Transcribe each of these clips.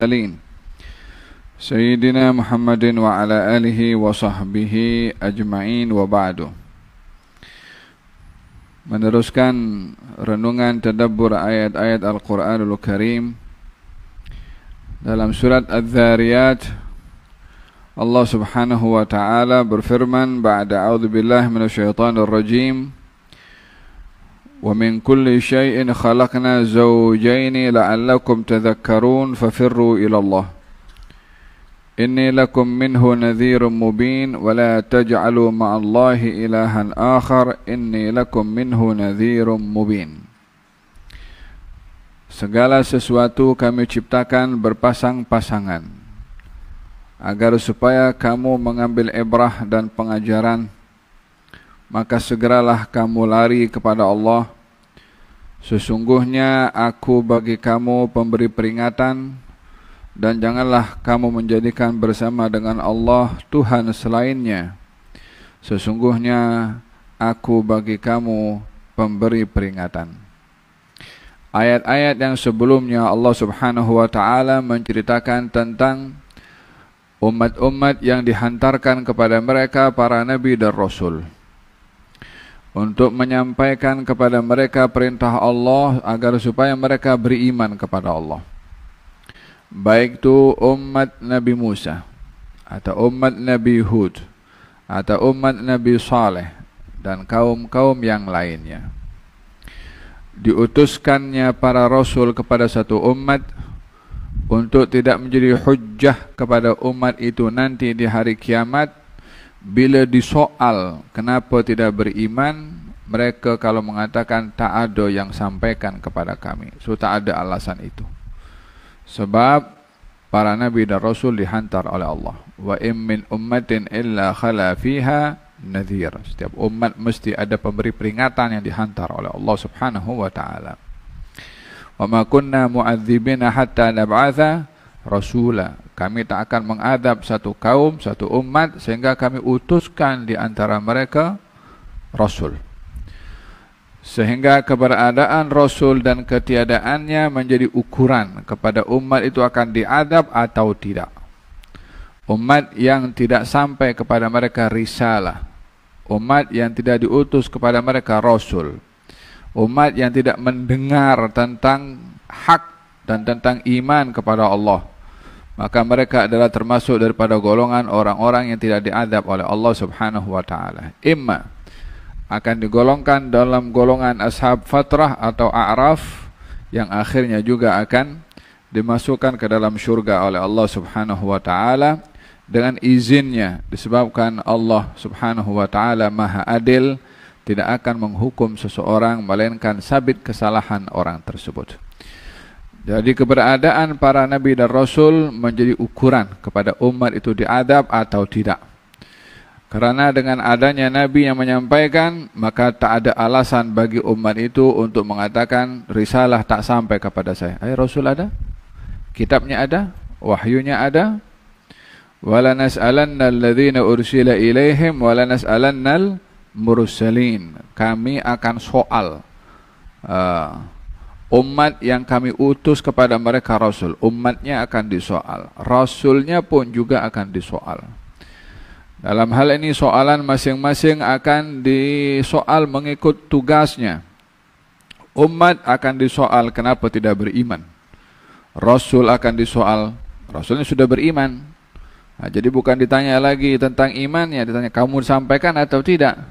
المرسلين سيدنا محمد وعلى آله وصحبه أجمعين وبعد. Meneruskan renungan tadabbur ayat-ayat Al-Quranul Karim dalam surat Adz-Dzariyat. Allah Subhanahu wa taala berfirman ba'da a'udzubillahi minasyaitonir rajim. Wa min kulli syai'in khalaqna zawjayn la'allakum tadhakkarun fafirru ila Allah. Inni lakum minhu nadhirun mubin wa la taj'alu ma'allahi ilahan akhar inni lakum minhu nadhirun mubin. Segala sesuatu kami ciptakan berpasang-pasangan agar supaya kamu mengambil ibrah dan pengajaran, maka segeralah kamu lari kepada Allah. Sesungguhnya aku bagi kamu pemberi peringatan, dan janganlah kamu menjadikan bersama dengan Allah Tuhan selainnya. Sesungguhnya aku bagi kamu pemberi peringatan. Ayat-ayat yang sebelumnya Allah Subhanahu wa taala menceritakan tentang umat-umat yang dihantarkan kepada mereka para nabi dan rasul untuk menyampaikan kepada mereka perintah Allah agar supaya mereka beriman kepada Allah. Baik itu umat Nabi Musa, atau umat Nabi Hud, atau umat Nabi Saleh, dan kaum-kaum yang lainnya. Diutuskannya para rasul kepada satu umat untuk tidak menjadi hujjah kepada umat itu nanti di hari kiamat. Bila disoal kenapa tidak beriman, mereka kalau mengatakan tak ada yang sampaikan kepada kami. So tak ada alasan itu. Sebab para nabi dan rasul dihantar oleh Allah. Wa in min ummatin illa khala fiha nadhir. Setiap umat mesti ada pemberi peringatan yang dihantar oleh Allah Subhanahu wa taala. Wa ma kunna mu'adzibina hatta nab'atha rasula. Kami tak akan mengadab satu kaum, satu umat sehingga kami utuskan di antara mereka rasul. Sehingga keberadaan Rasul dan ketiadaannya menjadi ukuran kepada umat itu akan diadab atau tidak. Umat yang tidak sampai kepada mereka risalah, umat yang tidak diutus kepada mereka Rasul, umat yang tidak mendengar tentang hak dan tentang iman kepada Allah, maka mereka adalah termasuk daripada golongan orang-orang yang tidak diadab oleh Allah Subhanahu wa taala. Imma akan digolongkan dalam golongan ashab fatrah atau a'raf yang akhirnya juga akan dimasukkan ke dalam syurga oleh Allah Subhanahu wa taala dengan izinnya, disebabkan Allah Subhanahu wa taala Maha Adil, tidak akan menghukum seseorang melainkan sabit kesalahan orang tersebut. Jadi keberadaan para nabi dan rasul menjadi ukuran kepada umat itu diadab atau tidak. Karena dengan adanya Nabi yang menyampaikan, maka tak ada alasan bagi umat itu untuk mengatakan risalah tak sampai kepada saya. Rasul ada, kitabnya ada, wahyunya ada. Wala nas'alanna alladhina ursila ilaihim wala nas'alannal mursalin. Kami akan soal umat yang kami utus kepada mereka rasul. Umatnya akan disoal, rasulnya pun juga akan disoal. Dalam hal ini soalan masing-masing akan disoal mengikut tugasnya. Umat akan disoal kenapa tidak beriman. Rasul akan disoal, rasulnya sudah beriman. Jadi bukan ditanya lagi tentang imannya, ditanya kamu sampaikan atau tidak.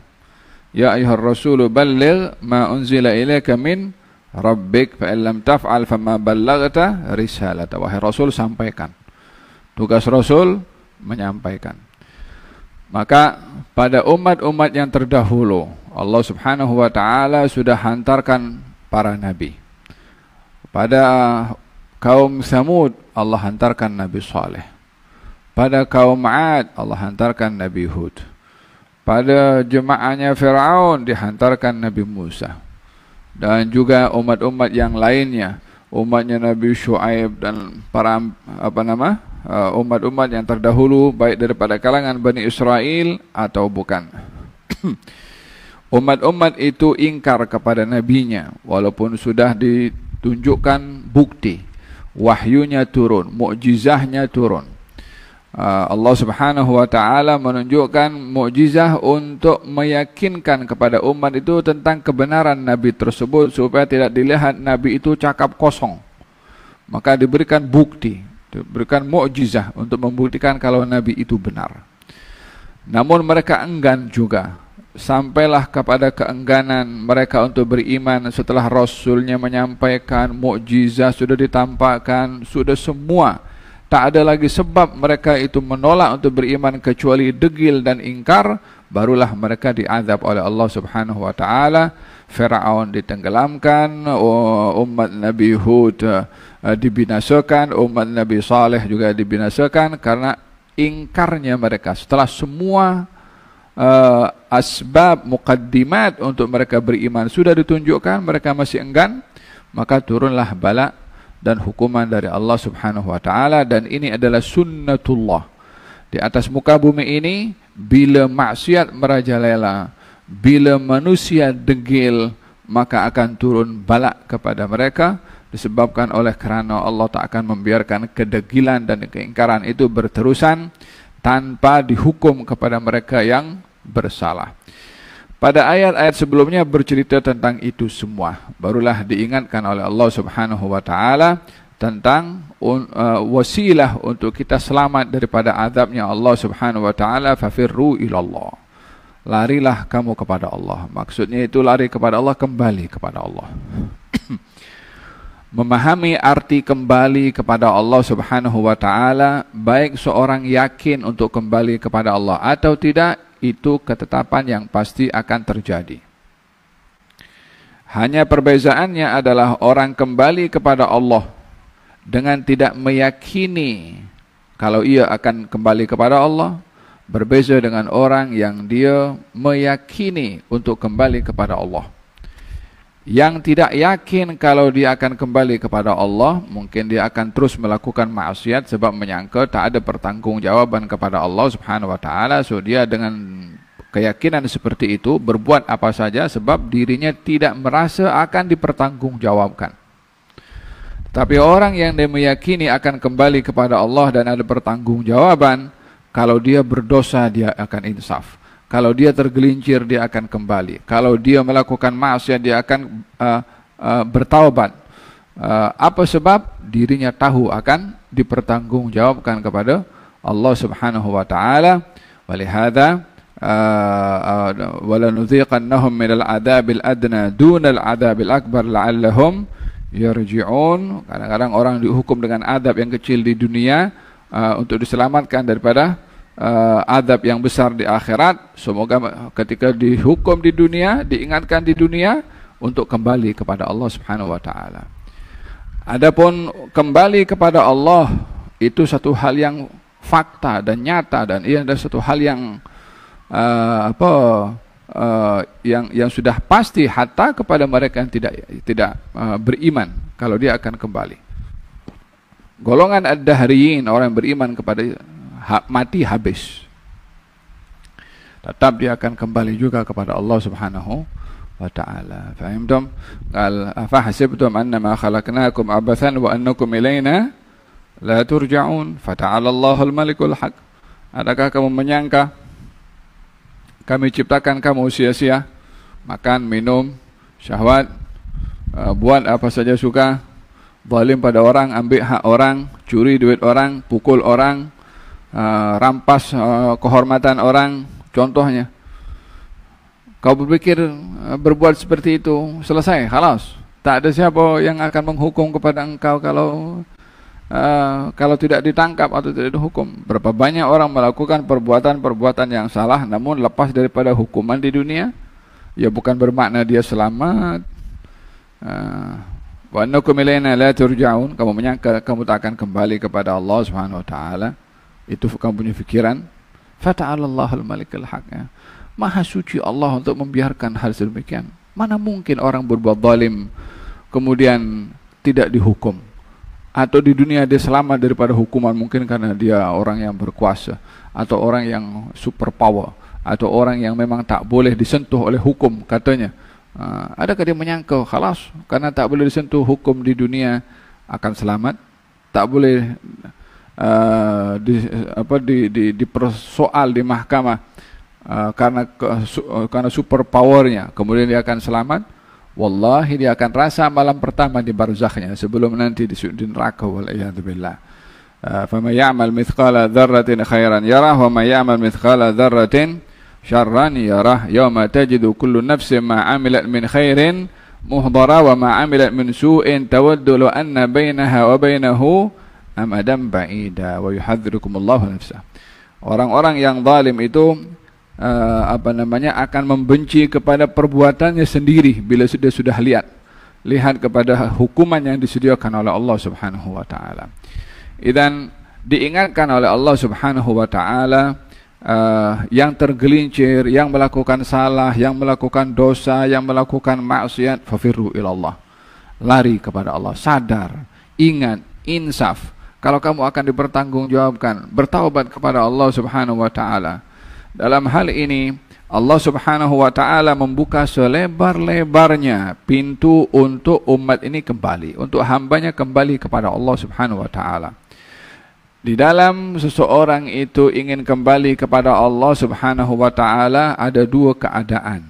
Ya ayyuhar rasulu balligh ma unzila ilaika min rabbik fa illam taf'al fama ballaghta risalata. Wahai rasul, sampaikan. Tugas rasul menyampaikan. Maka pada umat-umat yang terdahulu Allah Subhanahu wa taala sudah hantarkan para nabi. Pada kaum Samud Allah hantarkan Nabi Saleh. Pada kaum 'Ad Allah hantarkan Nabi Hud. Pada jemaahnya Firaun dihantarkan Nabi Musa. Dan juga umat-umat yang lainnya, umatnya Nabi Syuaib dan para umat-umat yang terdahulu, baik daripada kalangan Bani Israel atau bukan. Umat-umat itu ingkar kepada nabinya walaupun sudah ditunjukkan bukti. wahyunya turun, mukjizahnya turun. Allah Subhanahu wa taala menunjukkan mukjizah untuk meyakinkan kepada umat itu tentang kebenaran nabi tersebut supaya tidak dilihat nabi itu cakap kosong. Maka diberikan bukti, diberikan mukjizah untuk membuktikan kalau nabi itu benar. Namun mereka enggan juga. Sampailah kepada keengganan mereka untuk beriman setelah Rasulnya menyampaikan, mukjizah sudah ditampakkan, sudah semua. Tak ada lagi sebab mereka itu menolak untuk beriman kecuali degil dan ingkar. Barulah mereka diazab oleh Allah Subhanahu wa taala. Firaun ditenggelamkan, umat Nabi Hud dibinasakan, umat Nabi Saleh juga dibinasakan karena ingkarnya mereka. Setelah semua asbab muqaddimat untuk mereka beriman sudah ditunjukkan, mereka masih enggan, maka turunlah bala dan hukuman dari Allah Subhanahu wa taala. Dan ini adalah sunnatullah di atas muka bumi ini. Bila maksiat merajalela, bila manusia degil, maka akan turun bala kepada mereka, disebabkan oleh kerana Allah tak akan membiarkan kedegilan dan keingkaran itu berterusan tanpa dihukum kepada mereka yang bersalah. Pada ayat-ayat sebelumnya bercerita tentang itu semua. Barulah diingatkan oleh Allah Subhanahu wa taala tentang wasilah untuk kita selamat daripada azabnya Allah Subhanahu wa taala. Fafirru ilallah. Larilah kamu kepada Allah. Maksudnya itu lari kepada Allah, kembali kepada Allah. Memahami arti kembali kepada Allah Subhanahu wa taala, baik seorang yakin untuk kembali kepada Allah atau tidak, itu ketetapan yang pasti akan terjadi. Hanya perbezaannya adalah orang kembali kepada Allah dengan tidak meyakini kalau ia akan kembali kepada Allah, berbeza dengan orang yang dia meyakini untuk kembali kepada Allah. Yang tidak yakin kalau dia akan kembali kepada Allah, mungkin dia akan terus melakukan maksiat sebab menyangka tak ada pertanggungjawaban kepada Allah Subhanahu wa taala. So dia dengan keyakinan seperti itu berbuat apa saja sebab dirinya tidak merasa akan dipertanggungjawabkan. Tapi orang yang dia meyakini akan kembali kepada Allah dan ada pertanggungjawaban, kalau dia berdosa dia akan insaf. Kalau dia tergelincir, dia akan kembali. Kalau dia melakukan maksiat, dia akan bertaubat. Apa sebab? Dirinya tahu akan dipertanggungjawabkan kepada Allah Subhanahu wa taala. Walihada wala nuziqannahum minal adabil adna dunal adabil akbar la'allahum yarji'un. Kadang-kadang orang dihukum dengan adab yang kecil di dunia untuk diselamatkan daripada adab yang besar di akhirat. Semoga ketika dihukum di dunia, diingatkan di dunia untuk kembali kepada Allah Subhanahu wa taala. Adapun kembali kepada Allah itu satu hal yang fakta dan nyata, dan ia adalah satu hal yang yang sudah pasti hatta kepada mereka yang tidak beriman kalau dia akan kembali. Golongan ad-dahriyin, orang yang beriman kepada mati habis, tetap dia akan kembali juga kepada Allah Subhanahu wa ta'ala. Fahimtum? Qal afahasibtum annama khalaqnakum abathan wa annakum ilaina la turja'un fata'ala Allahul malikul haq. Adakah kamu menyangka kami ciptakan kamu sia-sia, makan, minum, syahwat, buat apa saja suka, zalim pada orang, ambil hak orang, curi duit orang, pukul orang, rampas kehormatan orang, contohnya. Kau berpikir berbuat seperti itu selesai, khalas, tak ada siapa yang akan menghukum kepada engkau kalau tidak ditangkap atau tidak dihukum. Berapa banyak orang melakukan perbuatan-perbuatan yang salah namun lepas daripada hukuman di dunia, ya bukan bermakna dia selamat. Wa annakum ilaina la turja'un, kamu menyangka kamu tak akan kembali kepada Allah Subhanahu wa taala. Itu kamu punya fikiran. Fata'ala Allahul malikul haq. Maha suci Allah untuk membiarkan hal sedemikian. Mana mungkin orang berbuat zalim kemudian tidak dihukum, atau di dunia dia selamat daripada hukuman, mungkin karena dia orang yang berkuasa atau orang yang super power atau orang yang memang tak boleh disentuh oleh hukum katanya. Adakah dia menyangka khalas karena tak boleh disentuh hukum di dunia akan selamat? tak boleh dipersoal di mahkamah karena super powernya, kemudian dia akan selamat. Wallahi dia akan rasa malam pertama di barzakhnya sebelum nanti di neraka, wal'iyadzubillah. Faman ya'mal mithqala dzarratin khairan yarah wa man ya'mal mithqala dzarratin syarran yarah yawma tajidu kullu nafsin ma 'amilat min khairin muhdara wa ma 'amilat min su'in tawaddu law anna bainaha wa bainahu amadan ba'ida wa yuhadzirukumullahu nafsah. Orang-orang yang zalim itu akan membenci kepada perbuatannya sendiri bila sudah lihat kepada hukuman yang disediakan oleh Allah Subhanahu wa taala. Dan diingatkan oleh Allah Subhanahu wa taala yang tergelincir, yang melakukan salah, yang melakukan dosa, yang melakukan maksiat, fafirru ilallah. Lari kepada Allah, sadar, ingat, insaf. Kalau kamu akan dipertanggungjawabkan, bertaubat kepada Allah Subhanahu wa taala. Dalam hal ini Allah Subhanahu wa taala membuka selebar-lebarnya pintu untuk umat ini kembali, untuk hambanya kembali kepada Allah Subhanahu wa taala. Di dalam seseorang itu ingin kembali kepada Allah Subhanahu wa taala ada dua keadaan.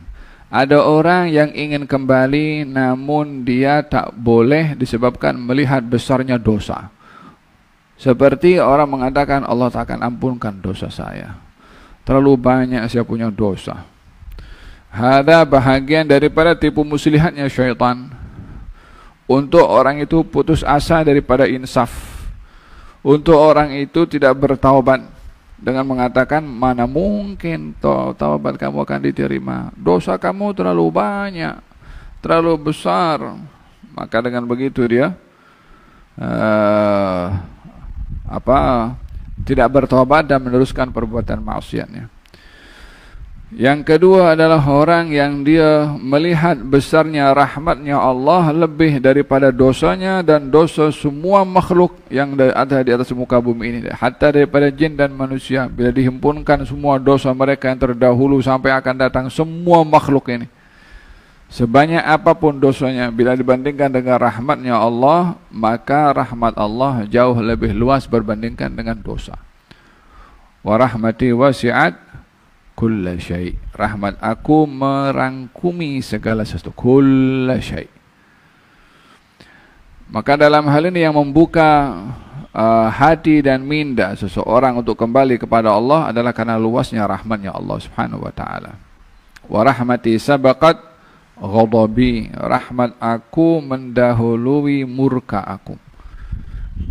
Ada orang yang ingin kembali namun dia tak boleh disebabkan melihat besarnya dosa. Seperti orang mengatakan Allah tak akan ampunkan dosa saya. Terlalu banyak saya punya dosa. Hada bahagian daripada tipu muslihatnya syaitan. Untuk orang itu putus asa daripada insaf. Untuk orang itu tidak bertaubat dengan mengatakan mana mungkin taubat kamu akan diterima. Dosa kamu terlalu banyak, terlalu besar. Maka dengan begitu dia tidak bertobat dan meneruskan perbuatan maksiatnya. Yang kedua adalah orang yang dia melihat besarnya rahmatnya Allah lebih daripada dosanya dan dosa semua makhluk yang ada di atas muka bumi ini, hatta daripada jin dan manusia. Bila dihimpunkan semua dosa mereka yang terdahulu sampai akan datang semua makhluk ini, sebanyak apapun dosanya, bila dibandingkan dengan rahmatnya Allah, maka rahmat Allah jauh lebih luas berbandingkan dengan dosa. Wa rahmati wasi'at kulla syai'. Rahmat aku merangkumi segala sesuatu. Kulla syai'. Maka dalam hal ini yang membuka hati dan minda seseorang untuk kembali kepada Allah adalah karena luasnya rahmatnya Allah Subhanahu wa taala. Wa rahmati sabaqat ghadabi. Rahmat aku mendahului murka aku.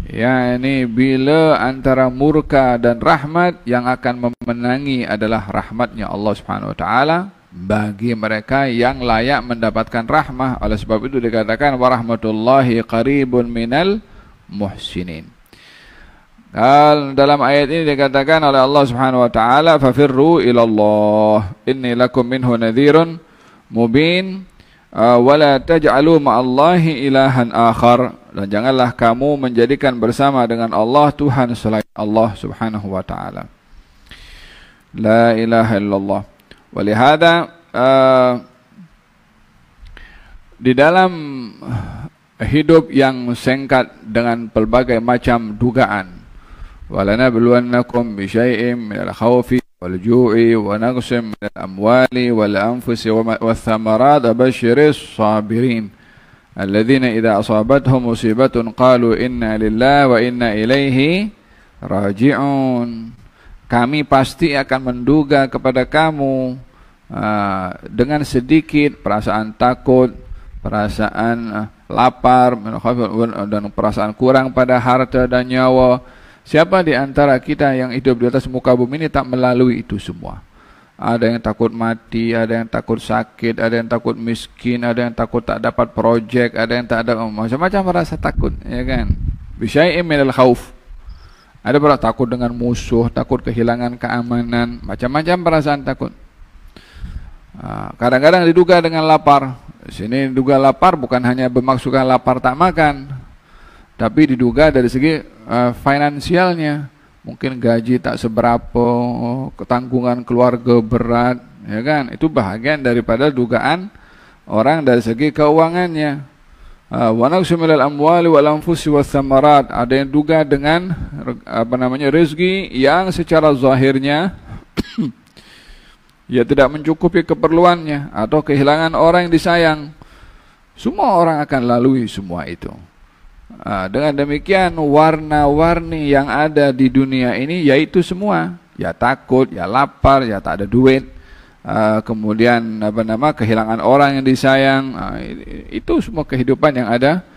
Yani bila antara murka dan rahmat, yang akan memenangi adalah rahmatnya Allah Subhanahu wa taala bagi mereka yang layak mendapatkan rahmah. Oleh sebab itu dikatakan wa rahmatullahi qaribun minal muhsinin. Dalam ayat ini dikatakan oleh Allah Subhanahu wa taala fafirru ilallah inni lakum minhu nadhirun mubin wala taj'alu ma'allahi ilahan akhar. Dan janganlah kamu menjadikan bersama dengan Allah Tuhan selain Allah Subhanahu wa taala. La ilaha illallah. Walihada di dalam hidup yang singkat dengan pelbagai macam dugaan, walanabluwannakum bisyai'in minal khawfi wal ju'i wa naqsim minal amwali wal anfusi wath thamarat basyiris sabirin alladzina idza asabatuhum musibatun qalu inna lillahi wa inna ilaihi raji'un. Kami pasti akan menduga kepada kamu dengan sedikit perasaan takut, perasaan lapar dan perasaan kurang pada harta dan nyawa. Siapa di antara kita yang hidup di atas muka bumi ini tak melalui itu semua? Ada yang takut mati, ada yang takut sakit, ada yang takut miskin, ada yang takut tak dapat projek, ada yang tak ada macam-macam rasa takut, ya kan? Bisyai'in minal khauf. Ada berat takut dengan musuh, takut kehilangan keamanan, macam-macam perasaan takut. Kadang-kadang diduga dengan lapar. Di sini diduga lapar bukan hanya bermaksudkan lapar tak makan, tapi diduga dari segi finansialnya. Mungkin gaji tak seberapa, ketanggungan keluarga berat, ya kan? Itu bahagian daripada dugaan orang dari segi keuangannya. Wa naqsu minal amwali wal anfusi wath thamarat, ada yang duga dengan rezeki yang secara zahirnya ia tidak mencukupi keperluannya atau kehilangan orang yang disayang. Semua orang akan lalui semua itu. Dengan demikian warna-warni yang ada di dunia ini yaitu semua, ya takut, ya lapar, ya tak ada duit, kemudian kehilangan orang yang disayang, itu semua kehidupan yang ada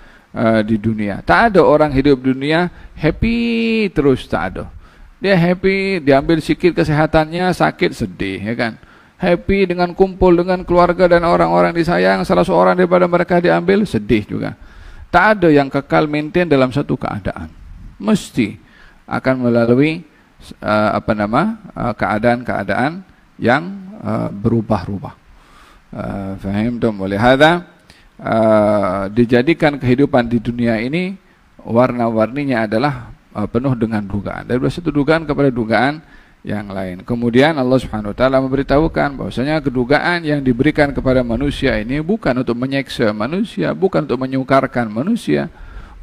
di dunia. Tak ada orang hidup dunia happy terus, tak ada. Dia happy, diambil sikit kesehatannya, sakit, sedih, ya kan? Happy dengan kumpul dengan keluarga dan orang-orang disayang, salah seorang daripada mereka diambil, sedih juga. Tak ada yang kekal maintain dalam satu keadaan. Mesti akan melalui keadaan-keadaan yang berubah-ubah. Fahimtum? Oleh hadza dijadikan kehidupan di dunia ini warna-warninya adalah penuh dengan dugaan. Dari satu dugaan kepada dugaan yang lain. Kemudian Allah Subhanahu wa taala memberitahukan bahwasanya kedugaan yang diberikan kepada manusia ini bukan untuk menyiksa manusia, bukan untuk menyukarkan manusia,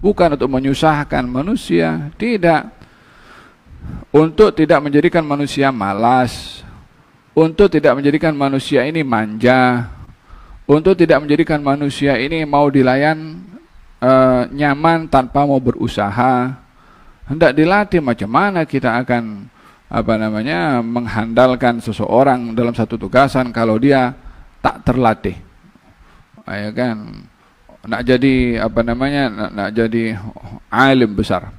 bukan untuk menyusahkan manusia, tidak. Untuk tidak menjadikan manusia malas, untuk tidak menjadikan manusia ini manja, untuk tidak menjadikan manusia ini mau dilayan nyaman tanpa mau berusaha. Hendak dilatih macam mana kita akan menghandalkan seseorang dalam satu tugasan kalau dia tak terlatih, ya kan? Nak jadi nak jadi alim besar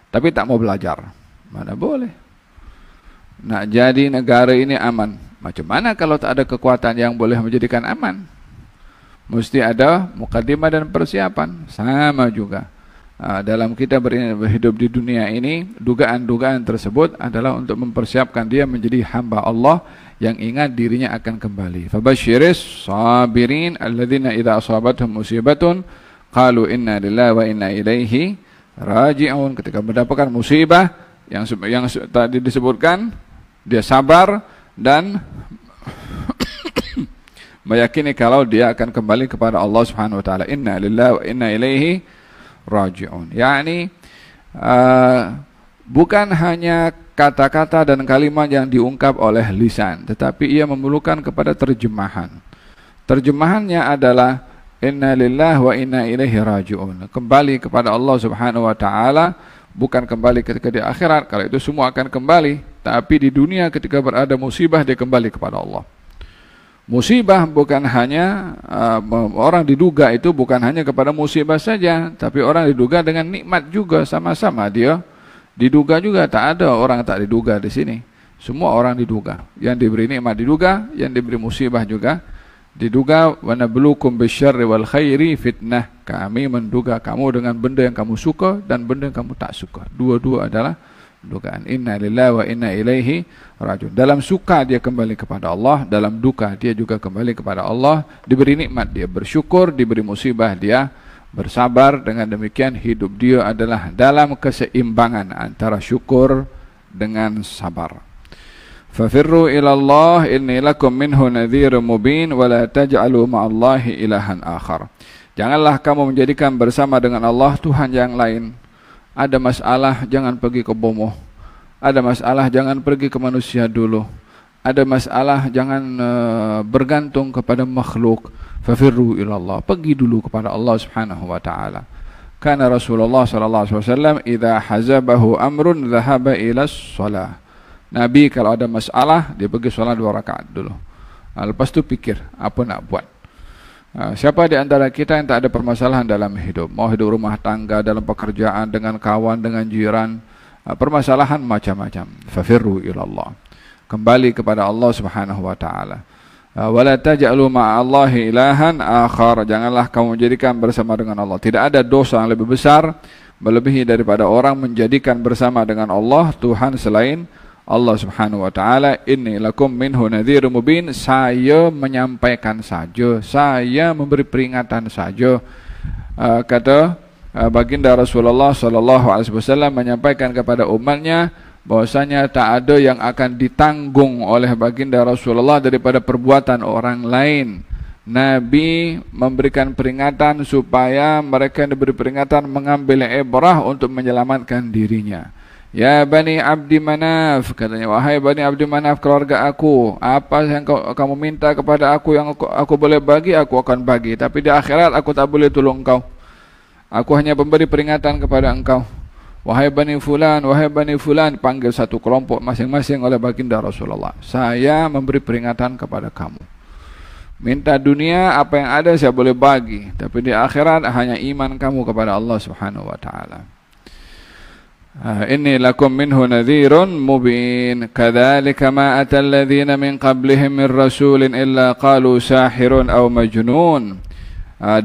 tapi tak mau belajar, mana boleh. Nak jadi negara ini aman, macam mana kalau tak ada kekuatan yang boleh menjadikan aman? Mesti ada mukaddimah dan persiapan. Sama juga dalam kita berhidup di dunia ini, dugaan-dugaan tersebut adalah untuk mempersiapkan dia menjadi hamba Allah yang ingat dirinya akan kembali. Fabasyiris sabirin alladzina idza asabatuhum musibatun qalu inna lillahi wa inna ilaihi raji'un. Ketika mendapatkan musibah yang tadi disebutkan, dia sabar dan meyakini kalau dia akan kembali kepada Allah Subhanahu wa taala. Inna lillahi wa inna ilaihi raji'un. Yani bukan hanya kata-kata dan kalimat yang diungkap oleh lisan, tetapi ia memerlukan kepada terjemahan. Terjemahannya adalah inna lillahi wa inna ilaihi raji'un. Kembali kepada Allah Subhanahu wa taala, bukan kembali ketika di akhirat, kalau itu semua akan kembali, tapi di dunia ketika berada musibah dia kembali kepada Allah. Musibah bukan hanya orang diduga itu bukan hanya kepada musibah saja, tapi orang diduga dengan nikmat juga, sama-sama dia diduga juga. Tak ada orang tak diduga di sini. Semua orang diduga. Yang diberi nikmat diduga, yang diberi musibah juga diduga. Wa nabluukum bisyarri wal khairi fitnah. Kami menduga kamu dengan benda yang kamu suka dan benda yang kamu tak suka. Dua-dua adalah dugaan. Inna lillahi wa inna ilaihi raji'un. Dalam suka dia kembali kepada Allah, dalam duka dia juga kembali kepada Allah. Diberi nikmat dia bersyukur, diberi musibah dia bersabar. Dengan demikian hidup dia adalah dalam keseimbangan antara syukur dengan sabar. Fafirru ila Allah inni lakum minhu nadhirun mubin wa la taj'alu ma'allahi ilahan akhar. Janganlah kamu menjadikan bersama dengan Allah Tuhan yang lain. Ada masalah, jangan pergi ke bomoh. Ada masalah, jangan pergi ke manusia dulu. Ada masalah, jangan bergantung kepada makhluk. Fafirru ilallah. Pergi dulu kepada Allah Subhanahu wa taala. Kana Rasulullah sallallahu alaihi wasallam idza hazabahu amrun dhahaba ila shalah. Nabi kalau ada masalah, dia pergi salat 2 rakaat dulu. Lepas tu pikir apa nak buat. Siapa di antara kita yang tak ada permasalahan dalam hidup? Mau hidup rumah tangga, dalam pekerjaan, dengan kawan, dengan jiran, permasalahan macam-macam. Fafirru ilallah. Kembali kepada Allah Subhanahu wa taala. Wala taj'alu ma'allahi ilahan akhar. Janganlah kamu menjadikan bersama dengan Allah. Tidak ada dosa yang lebih besar melebihi daripada orang menjadikan bersama dengan Allah Tuhan selain Allah Subhanahu wa taala. Inni lakum minhu nadhirun mubin. Saya menyampaikan saja, saya memberi peringatan saja. Kata baginda Rasulullah sallallahu alaihi wasallam menyampaikan kepada umatnya bahwasanya tak ada yang akan ditanggung oleh baginda Rasulullah daripada perbuatan orang lain Nabi memberikan peringatan supaya mereka yang diberi peringatan mengambil ibrah untuk menyelamatkan dirinya. Ya Bani Abdi Manaf, katanya, wahai Bani Abdi Manaf, keluarga aku, apa yang kamu minta kepada aku yang aku boleh bagi, aku akan bagi. Tapi di akhirat aku tak boleh tolong engkau. Aku hanya memberi peringatan kepada engkau. Wahai Bani Fulan, panggil satu kelompok masing-masing oleh baginda Rasulullah. Saya memberi peringatan kepada kamu. Minta dunia, apa yang ada saya boleh bagi. Tapi di akhirat hanya iman kamu kepada Allah Subhanahu wa ta'ala. Inni lakum minhu nadhirun mubin. Kadzalika ma atal ladzina min qablihim min rasulin illa qalu sahirun aw majnun.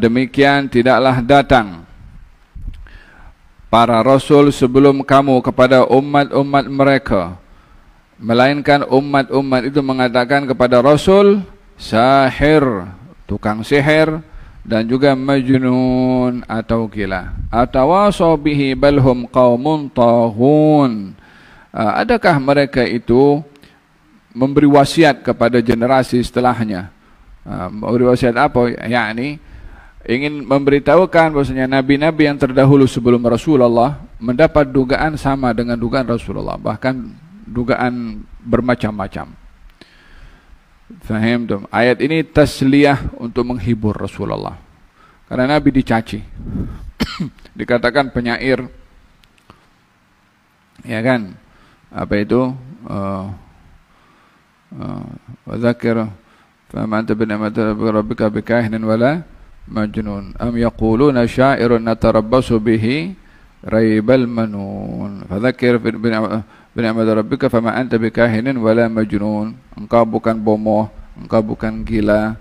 Demikian tidaklah datang para rasul sebelum kamu kepada umat-umat mereka, melainkan umat-umat itu mengatakan kepada rasul sahir, tukang sihir, dan juga majnun atau gila. Atawasaw bihi balhum qaumun taghun. Adakah mereka itu memberi wasiat kepada generasi setelahnya? Memberi wasiat apa? Yakni ingin memberitahukan bahwasanya nabi-nabi yang terdahulu sebelum Rasulullah mendapat dugaan sama dengan dugaan Rasulullah, bahkan dugaan bermacam-macam. Faham tuh? Ayat ini tasliyah untuk menghibur Rasulullah. Karena Nabi dicaci. Dikatakan penyair. Ya kan? Apa itu? Wa dzakir fa ma anta bi ni'mati rabbika bikahinin wala majnun am yaquluna syairun natarabbasu bihi raibal manun. Fa dzakir bi ni'mati rabbika fama anta bikahinin wala majnun. Engkau bukan bomoh, engkau bukan gila.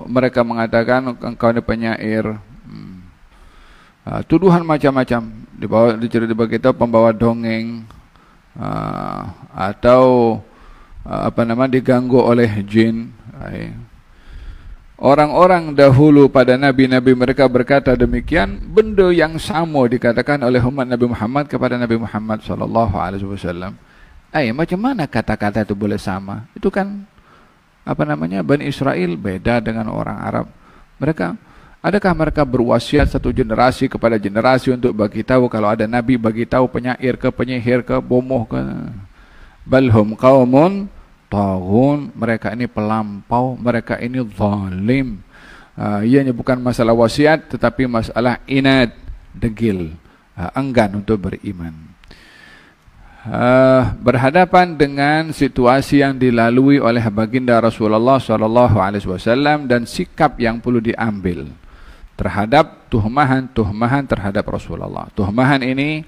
Mereka mengatakan engkau ini penyair. Tuduhan macam-macam. Dicerita kita pembawa dongeng, atau diganggu oleh jin. Orang-orang dahulu pada nabi-nabi mereka berkata demikian, benda yang sama dikatakan oleh umat Nabi Muhammad kepada Nabi Muhammad SAW. Macam mana kata-kata itu boleh sama? Itu kan Bani Israel beda dengan orang Arab. Adakah mereka berwasiat satu generasi kepada generasi untuk bagi tahu kalau ada nabi, bagi tahu penyair ke penyihir ke bomoh ke? Balhum qaumun taghun. Mereka ini pelampau, mereka ini zalim. Ianya bukan masalah wasiat tetapi masalah inad, degil, enggan untuk beriman. Berhadapan dengan situasi yang dilalui oleh baginda Rasulullah SAW dan sikap yang perlu diambil terhadap tuhmahan terhadap Rasulullah. Tuhmahan ini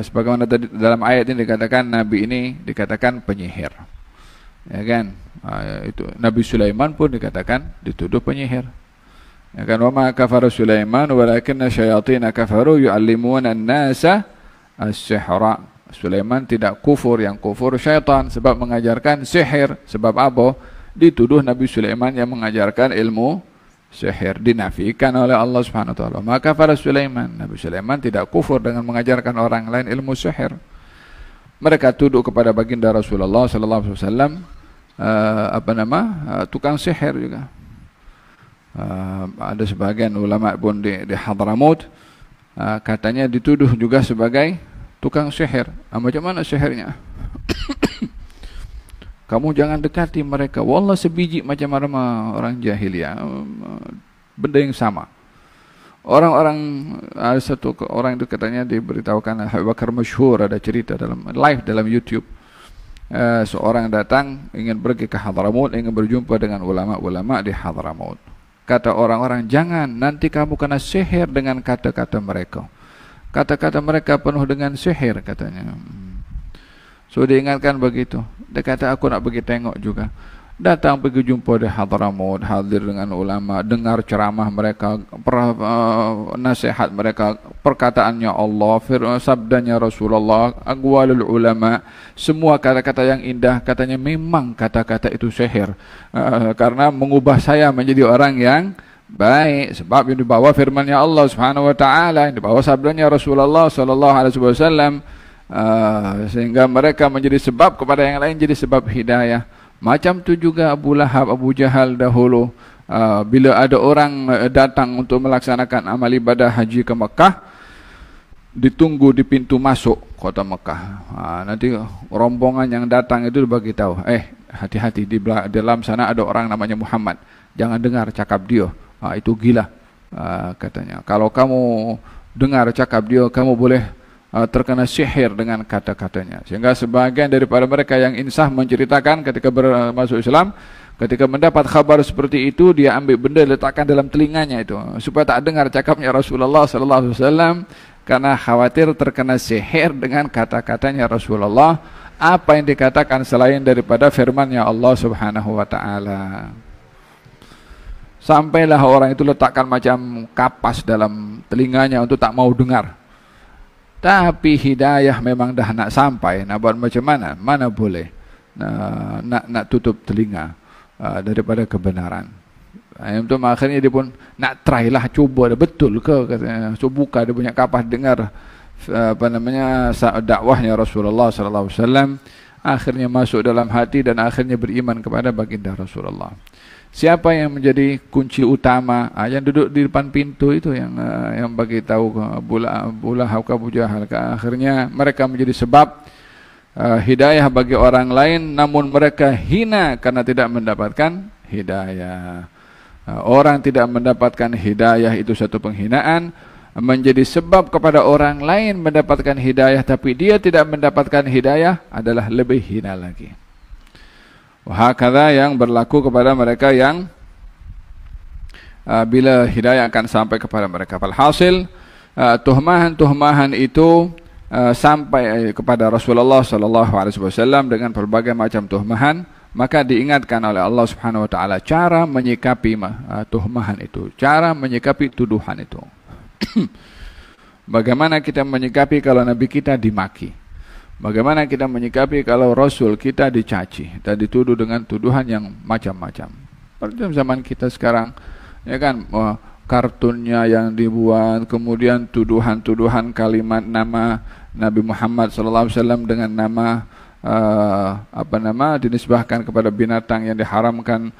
sebagaimana tadi dalam ayat ini dikatakan nabi ini dikatakan penyihir. Ya kan? Itu Nabi Sulaiman pun dikatakan dituduh penyihir. Ya kan? Wa ma kafara Sulaiman walakinna syayatin kafaru yu'allimuna an-nasa as-sihra. Sulaiman tidak kufur, yang kufur syaitan sebab mengajarkan sihir. Sebab apa? Dituduh Nabi Sulaiman yang mengajarkan ilmu sihir, dinafikan oleh Allah Subhanahu wa taala. Maka kafara Sulaiman, Nabi Sulaiman tidak kufur dengan mengajarkan orang lain ilmu sihir. Mereka tuduh kepada baginda Rasulullah sallallahu alaihi wasallam tukang sihir juga. Ada sebagian ulama pun di Hadramaut katanya dituduh juga sebagai tukang sihir. Macam mana sihirnya? Kamu jangan dekati mereka. Wallah sebiji macam orang jahiliyah. Benda yang sama. Orang-orang, ada satu orang itu katanya diberitahukan Abu Bakar masyhur, ada cerita live dalam YouTube. Seorang datang ingin pergi ke Hadramaut, ingin berjumpa dengan ulama-ulama di Hadramaut. Kata orang-orang, jangan, nanti kamu kena sihir dengan kata-kata mereka. Kata-kata mereka penuh dengan sihir katanya. So diingatkan begitu. Dia kata aku nak pergi tengok juga. Datang pergi jumpa di Hadramaut, hadir dengan ulama, dengar ceramah mereka, nasihat mereka, perkataannya Allah, sabdanya Rasulullah, aqwalul ulama, semua kata-kata yang indah. Katanya memang kata-kata itu sihir, karena mengubah saya menjadi orang yang baik, sebab yang dibawa firman-Nya Allah Subhanahu wa taala, yang dibawa sabdanya Rasulullah sallallahu alaihi wasallam, sehingga mereka menjadi sebab kepada yang lain, jadi sebab hidayah. Macam tu juga Abu Lahab, Abu Jahal dahulu. Bila ada orang datang untuk melaksanakan amal ibadah haji ke Mekah, ditunggu di pintu masuk kota Mekah. Nanti rombongan yang datang itu bagi tahu, hati-hati, di dalam sana ada orang namanya Muhammad. Jangan dengar cakap dia. Itu gila, katanya. Kalau kamu dengar cakap dia, kamu boleh terkena sihir dengan kata-katanya. Sehingga sebagian daripada mereka yang insaf menceritakan ketika masuk Islam, ketika mendapat kabar seperti itu, dia ambil benda letakkan dalam telinganya itu supaya tak dengar cakapnya Rasulullah sallallahu alaihi wasallam, karena khawatir terkena sihir dengan kata-katanya Rasulullah, apa yang dikatakan selain daripada firman-Nya Allah Subhanahu wa taala. Sampailah orang itu letakkan macam kapas dalam telinganya untuk tak mau dengar. Tapi hidayah memang dah nak sampai, nak buat macam mana? Mana boleh nak tutup telinga daripada kebenaran. Itu akhirnya dia pun nak try lah, cuba dah betul ke, katanya. So buka dia punya kapas, dengar dakwahnya Rasulullah sallallahu alaihi wasallam, akhirnya masuk dalam hati dan akhirnya beriman kepada baginda Rasulullah. Siapa yang menjadi kunci utama? Yang duduk di depan pintu itu yang bagi tahu Abu Lahab, Abu Jahal. Akhirnya mereka menjadi sebab hidayah bagi orang lain, namun mereka hina karena tidak mendapatkan hidayah. Orang tidak mendapatkan hidayah itu satu penghinaan, menjadi sebab kepada orang lain mendapatkan hidayah tapi dia tidak mendapatkan hidayah adalah lebih hina lagi. Wahakala yang berlaku kepada mereka yang bila hidayah akan sampai kepada mereka. Falhasil tuhmahan-tuhmahan itu sampai kepada Rasulullah sallallahu alaihi wasallam dengan berbagai macam tuhmahan, maka diingatkan oleh Allah Subhanahu wa taala cara menyikapi tuhmahan itu, cara menyikapi tuduhan itu. Bagaimana kita menyikapi kalau nabi kita dimaki? Bagaimana kita menyikapi kalau rasul kita dicaci dan dituduh dengan tuduhan yang macam-macam? Pada zaman kita sekarang, ya kan, kartunnya yang dibuat, kemudian tuduhan-tuduhan kalimat nama Nabi Muhammad sallallahu alaihi wasallam dengan nama dinisbahkan kepada binatang yang diharamkan.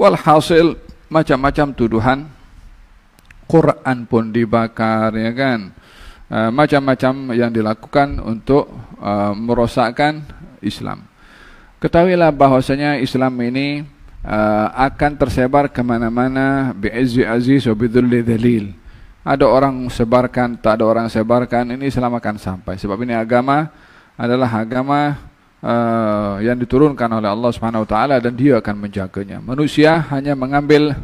Walhasil macam-macam tuduhan. Quran pun dibakar, ya kan, macam-macam yang dilakukan untuk merosakkan Islam. Ketahuilah bahwasanya Islam ini akan tersebar kemana-mana bi'izzi aziz wa bidhulli dhalil. Ada orang sebarkan, tak ada orang sebarkan, ini Islam akan sampai. Sebab ini agama adalah agama yang diturunkan oleh Allah Subhanahu wa taala dan Dia akan menjaganya. Manusia hanya mengambil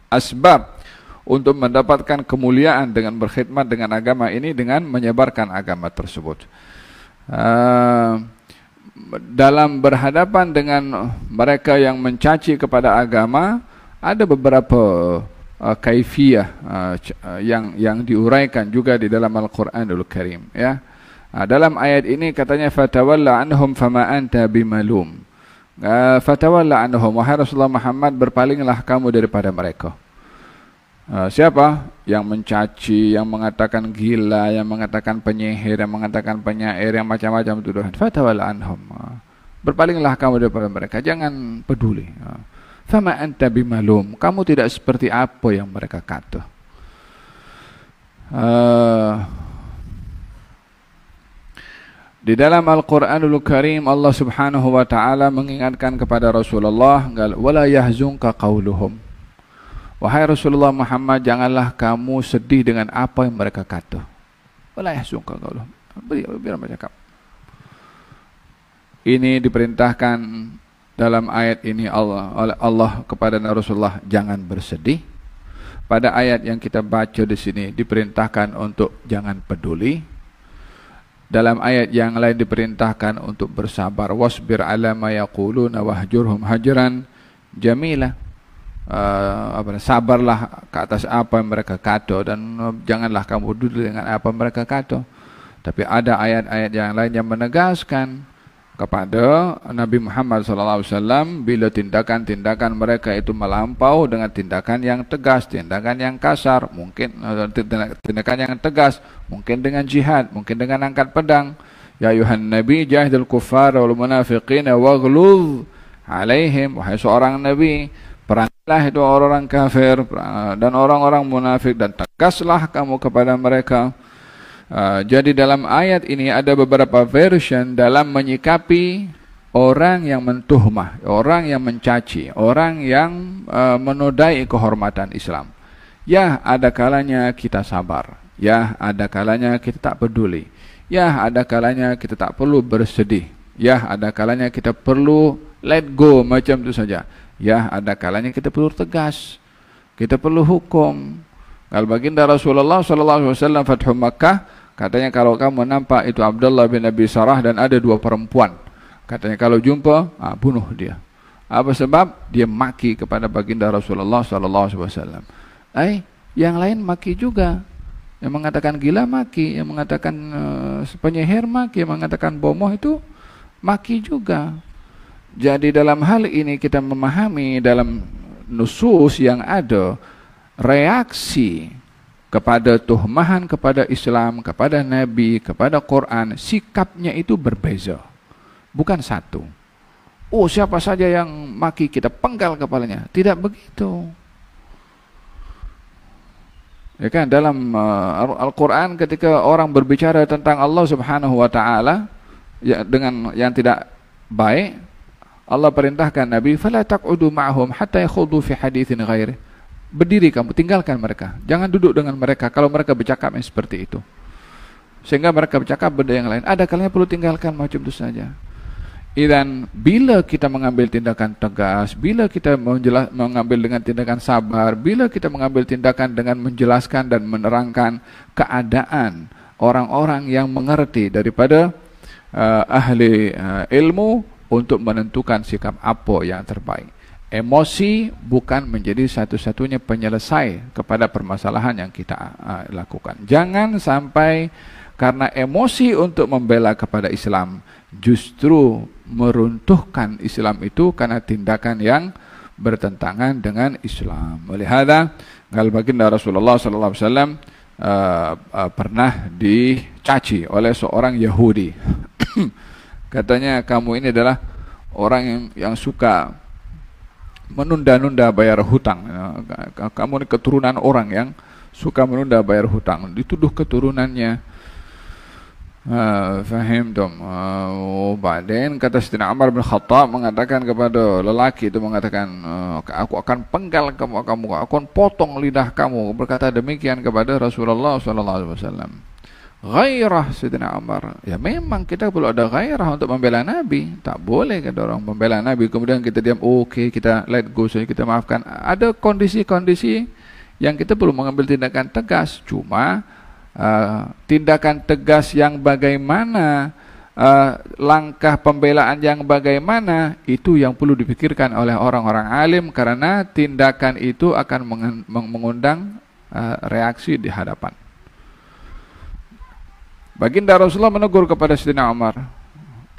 asbab untuk mendapatkan kemuliaan dengan berkhidmat dengan agama ini, dengan menyebarkan agama tersebut. Dalam berhadapan dengan mereka yang mencaci kepada agama, ada beberapa kaifiyah yang diuraikan juga di dalam Al-Quranul Karim, ya. Dalam ayat ini katanya fatawalla anhum fama anta bimalum. Fatawalla anhum, wahai Rasulullah Muhammad, berpalinglah kamu daripada mereka. Siapa yang mencaci, yang mengatakan gila, yang mengatakan penyihir, yang mengatakan penyair, yang macam-macam tuduhan, fatawalla anhum, berpalinglah kamu daripada mereka, jangan peduli. Fama anta bimalum, kamu tidak seperti apa yang mereka kata. Di dalam Al-Quranul Karim Allah Subhanahu wa taala mengingatkan kepada Rasulullah, wala yahzunka qauluhum. Wahai Rasulullah Muhammad, janganlah kamu sedih dengan apa yang mereka kata. Wala yahzunka qauluhum. Biar mereka. Ini diperintahkan dalam ayat ini oleh Allah kepada Rasulullah, jangan bersedih. Pada ayat yang kita baca di sini diperintahkan untuk jangan peduli. Dalam ayat yang lain diperintahkan untuk bersabar. Wasbir ala ma yaquluna wahjurhum hajran jamila. Sabarlah ke atas apa yang mereka kata dan janganlah kamu peduli dengan apa yang mereka kata. Tapi ada ayat-ayat yang lain yang menegaskan kepada Nabi Muhammad SAW bila tindakan-tindakan mereka itu melampau dengan tindakan yang tegas, tindakan yang kasar, mungkin tindakan yang tegas, mungkin dengan jihad, mungkin dengan angkat pedang. Ya ayuhan nabi jahidul kuffara wal munafiqina waghluz alaihim, wahai seorang nabi, perangilah itu orang-orang kafir dan orang-orang munafik, dan tegaslah kamu kepada mereka. Jadi dalam ayat ini ada beberapa version dalam menyikapi orang yang mentuhmah, orang yang mencaci, orang yang menodai kehormatan Islam. Ya, ada kalanya kita sabar. Ya, ada kalanya kita tak peduli. Ya, ada kalanya kita tak perlu bersedih. Ya, ada kalanya kita perlu let go macam itu saja. Ya, ada kalanya kita perlu tegas. Kita perlu hukum. Kalau baginda Rasulullah sallallahu alaihi wasallam Fathu Makkah, katanya kalau kamu nampak itu Abdullah bin Abi Sarah dan ada dua perempuan, katanya kalau jumpa, bunuh dia. Apa sebab? Dia maki kepada baginda Rasulullah sallallahu alaihi wasallam. Yang lain maki juga. Yang mengatakan gila maki, yang mengatakan penyihir maki, yang mengatakan bomoh itu maki juga. Jadi dalam hal ini kita memahami dalam nusus yang ada, reaksi kepada tuhmahan kepada Islam, kepada Nabi, kepada Quran, sikapnya itu berbeza, bukan satu. Oh, siapa saja yang maki kita penggal kepalanya, tidak begitu. Ya kan, dalam Al-Quran ketika orang berbicara tentang Allah Subhanahu wa taala ya dengan yang tidak baik, Allah perintahkan Nabi, "Fala taq'udu ma'hum hatta yakhudu fi haditsin ghairi." Berdiri kamu, tinggalkan mereka. Jangan duduk dengan mereka kalau mereka bercakap yang seperti itu. Sehingga mereka bercakap benda yang lain. Ada kalanya perlu tinggalkan macam itu saja. Dan bila kita mengambil tindakan tegas, bila kita mengambil dengan tindakan sabar, bila kita mengambil tindakan dengan menjelaskan dan menerangkan keadaan orang-orang yang mengerti daripada ahli ilmu untuk menentukan sikap apa yang terbaik. Emosi bukan menjadi satu-satunya penyelesai kepada permasalahan yang kita lakukan. Jangan sampai karena emosi untuk membela kepada Islam justru meruntuhkan Islam itu karena tindakan yang bertentangan dengan Islam. Olehada, baginda Rasulullah sallallahu alaihi wasallam pernah dicaci oleh seorang Yahudi. Katanya, kamu ini adalah orang yang suka menunda-nunda bayar hutang. Kamu ini keturunan orang yang suka menunda bayar hutang. Dituduh keturunannya. Fahim dong. Baden kata Sayyidina Umar bin Khattab mengatakan kepada lelaki itu, mengatakan, aku akan penggal kamu, aku akan potong lidah kamu. Berkata demikian kepada Rasulullah sallallahu alaihi wasallam. Ghairah Sayyidina Umar. Ya memang kita perlu ada ghairah untuk membela Nabi. Tak boleh kata orang membela Nabi kemudian kita diam, okey, kita let go saja, kita maafkan. Ada kondisi-kondisi yang kita perlu mengambil tindakan tegas. Cuma tindakan tegas yang bagaimana, langkah pembelaan yang bagaimana, itu yang perlu dipikirkan oleh orang-orang alim, karena tindakan itu akan mengundang reaksi di hadapan. Baginda Rasulullah menegur kepada Sayyidina Umar,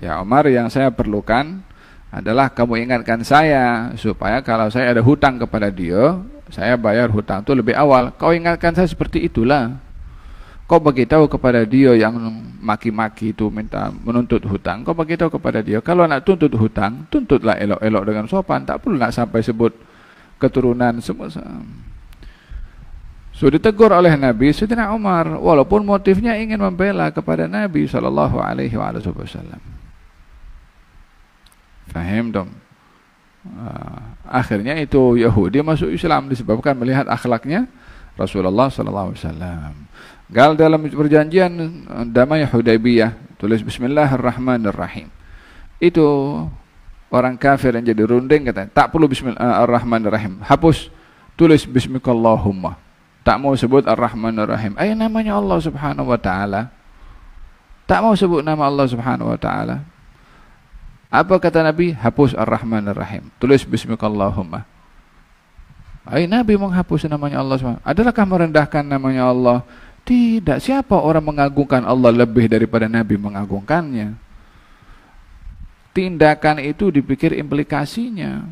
ya Umar, yang saya perlukan adalah kamu ingatkan saya supaya kalau saya ada hutang kepada dia, saya bayar hutang itu lebih awal. Kau ingatkan saya seperti itulah. Kau beritahu kepada dia yang maki-maki itu minta menuntut hutang, kau beritahu kepada dia, kalau nak tuntut hutang, tuntutlah elok-elok dengan sopan, tak perlu nak sampai sebut keturunan semua. So ditegur oleh Nabi Sayyidina Umar, walaupun motifnya ingin membela kepada Nabi sallallahu alaihi wasallam. Faham dong? Akhirnya itu Yahudi masuk Islam disebabkan melihat akhlaknya Rasulullah sallallahu alaihi wasallam. Gal dalam perjanjian damai Hudaybiyah tulis Bismillahirrahmanirrahim. Itu orang kafir yang jadi runding katanya, tak perlu Bismillahirrahmanirrahim. Hapus, tulis Bismikallahumma. Tak mau sebut Ar-Rahmanir-Rahim. Namanya Allah Subhanahu wa taala. Tak mau sebut nama Allah Subhanahu wa taala. Apa kata Nabi? Hapus Ar-Rahmanir-Rahim. Tulis Bismikallahumma. Nabi menghapus namanya Allah Subhanahu. Adalahkah merendahkan namanya Allah? Tidak. Siapa orang mengagungkan Allah lebih daripada Nabi mengagungkannya? Tindakan itu dipikir implikasinya.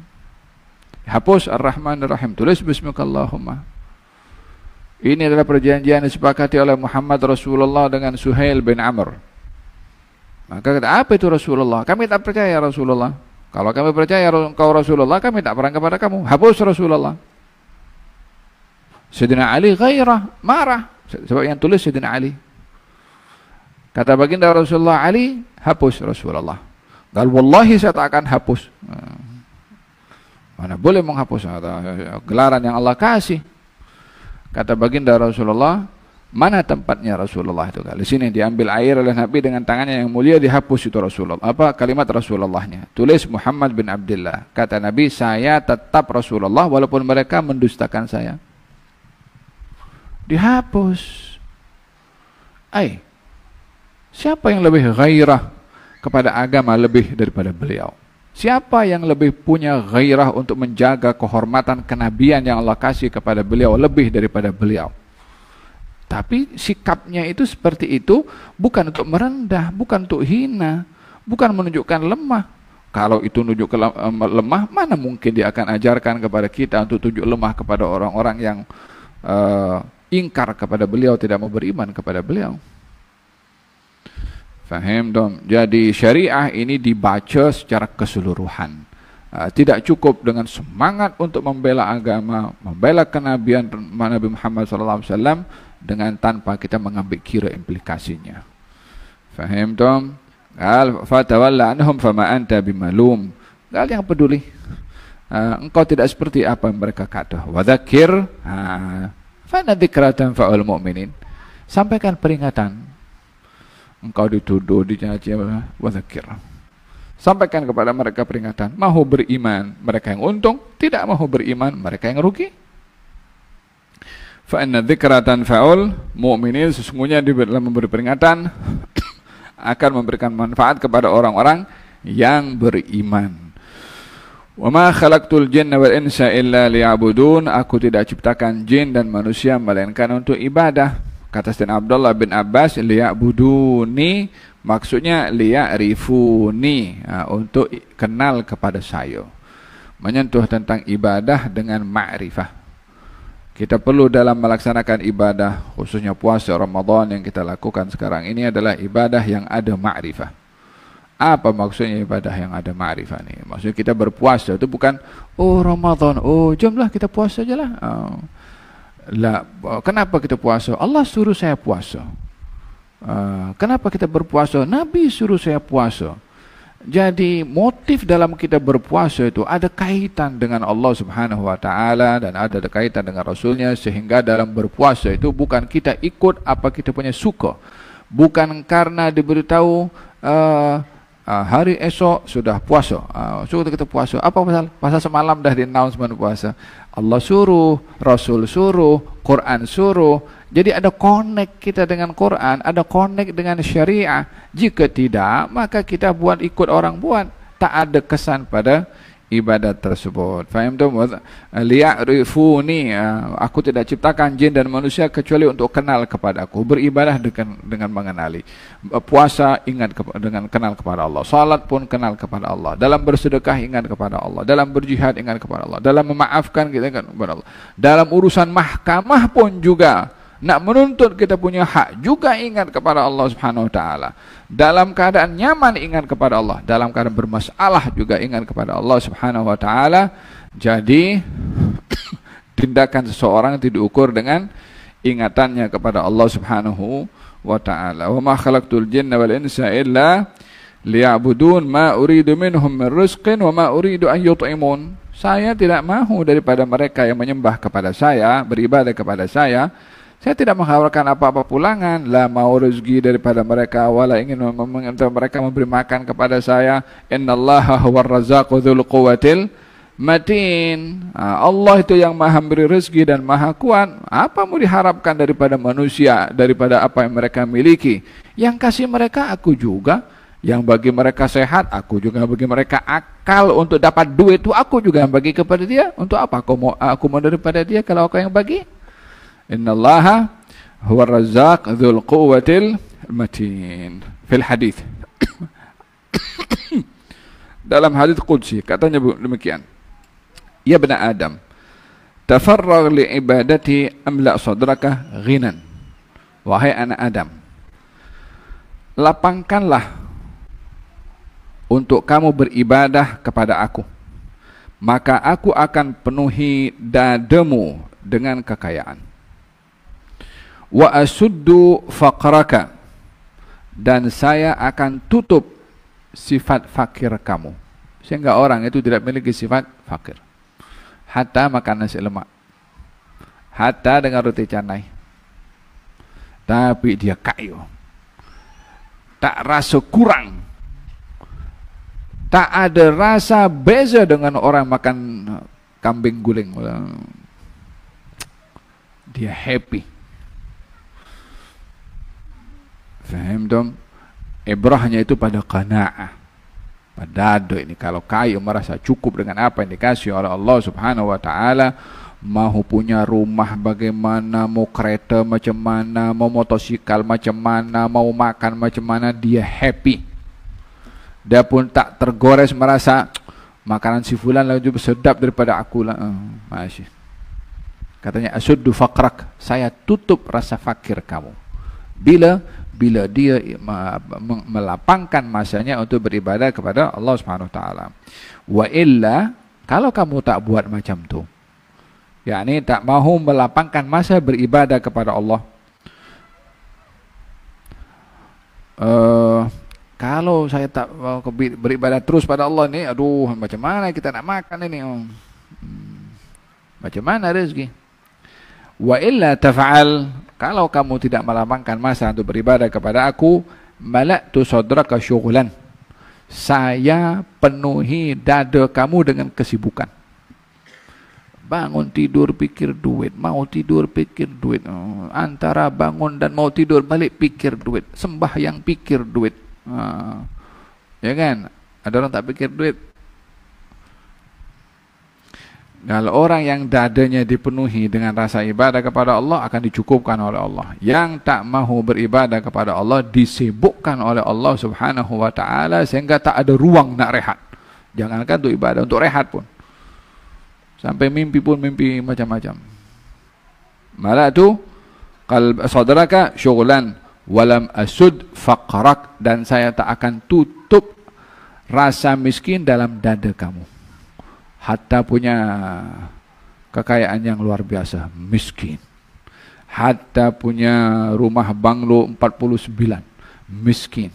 Hapus Ar-Rahmanir-Rahim. Tulis Bismikallahumma. Ini adalah perjanjian disepakati oleh Muhammad Rasulullah dengan Suhail bin Amr. Maka kata, apa itu Rasulullah? Kami tak percaya Rasulullah. Kalau kami percaya engkau Rasulullah, kami tak perang kepada kamu. Hapus Rasulullah. Sayyidina Ali ghairah, marah. Sebab yang tulis Sayyidina Ali. Kata baginda Rasulullah, Ali, hapus Rasulullah. Gal wallahi saya tak akan hapus. Mana boleh menghapus gelaran yang Allah kasih. Kata baginda Rasulullah, mana tempatnya Rasulullah itu? Di sini diambil air oleh Nabi dengan tangannya yang mulia, dihapus itu Rasulullah. Apa kalimat Rasulullahnya? Tulis Muhammad bin Abdullah. Kata Nabi, saya tetap Rasulullah walaupun mereka mendustakan saya. Dihapus. Siapa yang lebih gairah kepada agama lebih daripada beliau? Siapa yang lebih punya gairah untuk menjaga kehormatan kenabian yang Allah kasih kepada beliau lebih daripada beliau? Tapi sikapnya itu seperti itu, bukan untuk merendah, bukan untuk hina, bukan menunjukkan lemah. Kalau itu menunjuk lemah, mana mungkin dia akan ajarkan kepada kita untuk tunjuk lemah kepada orang-orang yang ingkar kepada beliau, tidak mau beriman kepada beliau. Faham dong? Jadi syariah ini dibaca secara keseluruhan. Tidak cukup dengan semangat untuk membela agama, membela kenabian Nabi Muhammad SAW dengan tanpa kita mengambil kira implikasinya. Faham dong? Qal fatawalla anhum fama anta bimalum. Qal yang peduli. Engkau tidak seperti apa yang mereka kata. Wa dzakir fa dzikra tanfa'ul mu'minin. Sampaikan peringatan. Engkau dituduh, dicaci, wa dzakir. Sampaikan kepada mereka peringatan. Mahu beriman mereka yang untung, tidak mahu beriman mereka yang rugi. Fa inna dzikra tanfa'ul mu'minin, sesungguhnya dalam memberi peringatan akan memberikan manfaat kepada orang-orang yang beriman. Wa ma khalaqtul jinna wal insa illa liya'budun, aku tidak ciptakan jin dan manusia melainkan untuk ibadah. Kata Sayyidina Abdullah bin Abbas, liya'buduni maksudnya liya'rifuni, untuk kenal kepada saya. Menyentuh tentang ibadah dengan ma'rifah. Kita perlu dalam melaksanakan ibadah, khususnya puasa Ramadan yang kita lakukan sekarang ini adalah ibadah yang ada ma'rifah. Apa maksudnya ibadah yang ada ma'rifah ini? Maksudnya kita berpuasa itu bukan, oh Ramadan, oh jomlah kita puasa aja lah. Lah, kenapa kita puasa? Allah suruh saya puasa. Kenapa kita berpuasa? Nabi suruh saya puasa. Jadi motif dalam kita berpuasa itu ada kaitan dengan Allah Subhanahu wa taala dan ada kaitan dengan Rasulnya, sehingga dalam berpuasa itu bukan kita ikut apa kita punya suka. Bukan karena diberitahu hari esok sudah puasa, sudah kita puasa. Apa pasal? Pasal semalam dah di announcement puasa. Allah suruh, Rasul suruh, Quran suruh. Jadi ada connect kita dengan Quran, ada connect dengan syariah. Jika tidak, maka kita buat ikut orang buat. Tak ada kesan pada ibadat tersebut. Faham tu? Liya'rifuni, aku tidak ciptakan jin dan manusia kecuali untuk kenal kepada aku. Beribadah dengan mengenali. Puasa ingat dengan kenal kepada Allah. Salat pun kenal kepada Allah. Dalam bersedekah ingat kepada Allah. Dalam berjihad ingat kepada Allah. Dalam memaafkan kita ingat kepada Allah. Dalam urusan mahkamah pun juga, nak menuntut kita punya hak juga ingat kepada Allah Subhanahu wa taala. Dalam keadaan nyaman ingat kepada Allah, dalam keadaan bermasalah juga ingat kepada Allah Subhanahu wa taala. Jadi tindakan seseorang itu diukur dengan ingatannya kepada Allah Subhanahu wa taala. Wa ma khalaqtul jinna wal insa illa liya'budun ma uridu minhum min rizqin wa ma uridu an yut'imun. Saya tidak mahu daripada mereka yang menyembah kepada saya, beribadah kepada saya. Saya tidak mengharapkan apa-apa pulangan, la mau rezeki daripada mereka, wala ingin meminta mereka memberi makan kepada saya. Innallaha huwar razzaqu dzul quwwatil matin. Allah itu yang maha memberi rezeki dan maha kuat. Apa mau diharapkan daripada manusia, daripada apa yang mereka miliki? Yang kasih mereka aku juga, yang bagi mereka sehat aku juga, bagi mereka akal untuk dapat duit itu aku juga yang bagi kepada dia. Untuk apa aku mau daripada dia kalau aku yang bagi? Innallaha huwa razzaq dzul quwwatil matin. Fil hadis. Dalam hadis qudsi katanya demikian. Ya bani Adam, tafarragh li ibadati amla sadraka ghinan. Wahai anak Adam, lapangkanlah untuk kamu beribadah kepada aku, maka aku akan penuhi dadamu dengan kekayaan. Wa asuddu faqraka, dan saya akan tutup sifat fakir kamu, sehingga orang itu tidak memiliki sifat fakir. Hatta makan nasi lemak, hatta dengan roti canai, tapi dia kaya, tak rasa kurang, tak ada rasa beza dengan orang makan kambing guling. Dia happy. Faham dong? Ibrahnya itu pada qanaah, pada dado ini. Kalau kaya merasa cukup dengan apa yang dikasih oleh Allah Subhanahu wa taala, mau punya rumah bagaimana, mau kereta macam mana, mau motosikal macam mana, mau makan macam mana, dia happy. Dia pun tak tergores merasa makanan si fulan lebih sedap daripada aku lah. Masih. Katanya asuddu faqrak, saya tutup rasa fakir kamu. Bila dia melapangkan masanya untuk beribadah kepada Allah Subhanahu wa taala. Wa illa, kalau kamu tak buat macam tu, yakni tak mahu melapangkan masa beribadah kepada Allah, kalau saya tak mau beribadah terus pada Allah ni, aduh, macam mana kita nak makan ini? Macam mana rezeki? Wa illa taf'al, kalau kamu tidak melapangkan masa untuk beribadah kepada aku, mala'tu sadraka syughlan, saya penuhi dada kamu dengan kesibukan. Bangun tidur pikir duit, mau tidur pikir duit, antara bangun dan mau tidur balik pikir duit, sembahyang pikir duit. Ya kan? Ada orang tak pikir duit. Kalau orang yang dadanya dipenuhi dengan rasa ibadah kepada Allah, akan dicukupkan oleh Allah. Yang tak mahu beribadah kepada Allah disibukkan oleh Allah Subhanahu wa taala sehingga tak ada ruang nak rehat. Jangankan untuk ibadah, untuk rehat pun. Sampai mimpi pun mimpi macam-macam. Mala'tu sadraka syughlan walam asud faqrak, dan saya tak akan tutup rasa miskin dalam dada kamu. Hatta punya kekayaan yang luar biasa, miskin. Hatta punya rumah banglo 49, miskin.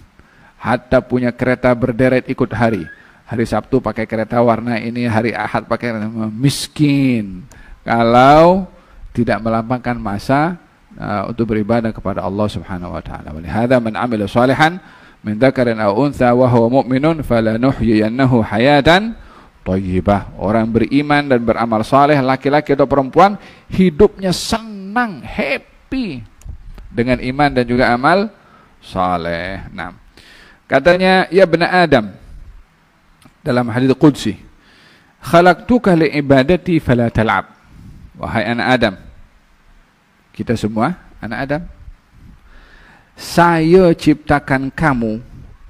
Hatta punya kereta berderet ikut hari. Hari Sabtu pakai kereta warna ini, hari Ahad pakai miskin. Kalau tidak melapangkan masa untuk beribadah kepada Allah Subhanahu wa taala. Walihada man 'amila shalihan min dzakarin aw untha wa huwa mu'minun falanuhyiyannahu hayatan thayyibah. Orang beriman dan beramal saleh, laki-laki atau perempuan, hidupnya senang, happy dengan iman dan juga amal saleh. Nah, katanya ya bani Adam dalam hadits qudsi, khalaqtuka li ibadati fala tal'ab. Wahai anak Adam, kita semua anak Adam, saya ciptakan kamu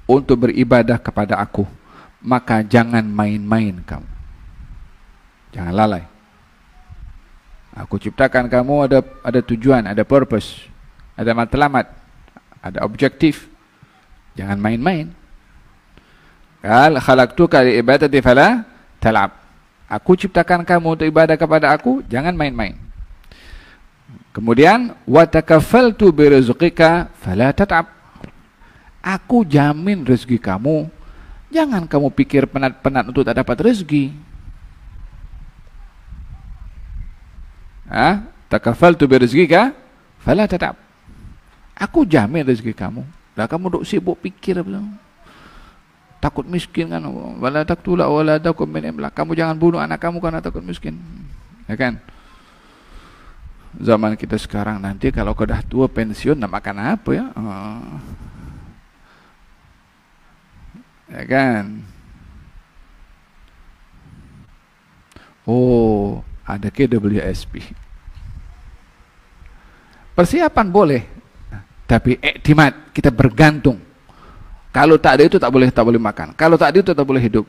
untuk beribadah kepada aku, maka jangan main-main kamu. Jangan lalai. Aku ciptakan kamu ada tujuan, ada purpose, ada matlamat, ada objektif. Jangan main-main. Qal khalaqtuka li ibadati fala tal'ab. Aku ciptakan kamu untuk ibadah kepada aku, jangan main-main. Kemudian wa takaffaltu bi rizqika fala tat'ab. Aku jamin rezeki kamu, jangan kamu pikir penat-penat untuk tak dapat rezeki. Takaffaltu bi rizqika fala tat'ab. Aku jamin rezeki kamu. Dah kamu duk sibuk pikir apa? Takut miskin kan, wala taqtulu awladakum min imlaq. Kamu jangan bunuh anak kamu karena takut miskin. Ya kan? Zaman kita sekarang, nanti kalau kau dah tua pensiun nak makan apa ya? Ya kan? Oh, ada KWSP. Persiapan boleh, tapi iktimat, kita bergantung. Kalau tak ada itu tak boleh makan. Kalau tak ada itu tak boleh hidup.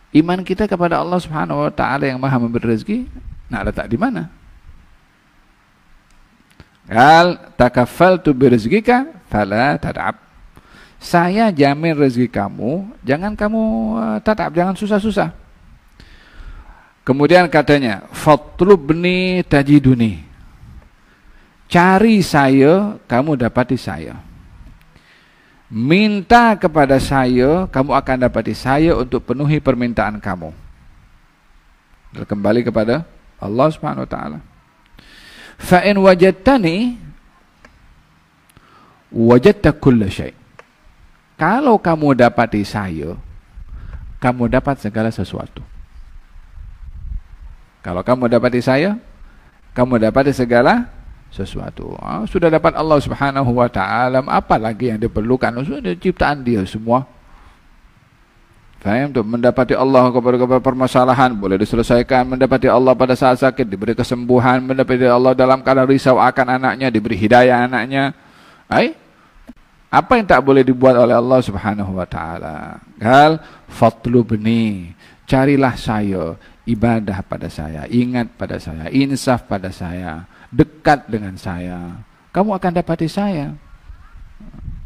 Iman kita kepada Allah Subhanahu wa taala yang Maha memberi rezeki nak letak di mana? Qal takaffaltu bi rizqika fala tad'ab. Saya jamin rezeki kamu, jangan kamu tatap, jangan susah-susah. Kemudian katanya, fatlubni tajiduni. Cari saya, kamu dapati saya. Minta kepada saya, kamu akan dapati saya untuk penuhi permintaan kamu. Kembali kepada Allah Subhanahu wa taala. Fa in wajadtani wajadta kulla syai'. Kalau kamu dapati saya, kamu dapat segala sesuatu. Kalau kamu dapati saya, kamu dapati segala sesuatu. Sudah dapat Allah Subhanahu wa taala, apa lagi yang diperlukan? Sudah ciptaan dia semua. Faham? Untuk mendapati Allah kepada permasalahan boleh diselesaikan, mendapati Allah pada saat sakit diberi kesembuhan, mendapati Allah dalam keadaan risau akan anaknya diberi hidayah anaknya. Apa yang tak boleh dibuat oleh Allah Subhanahu wa taala? Qal fatlubni, carilah saya, ibadah pada saya, ingat pada saya, insaf pada saya, dekat dengan saya. Kamu akan dapati saya.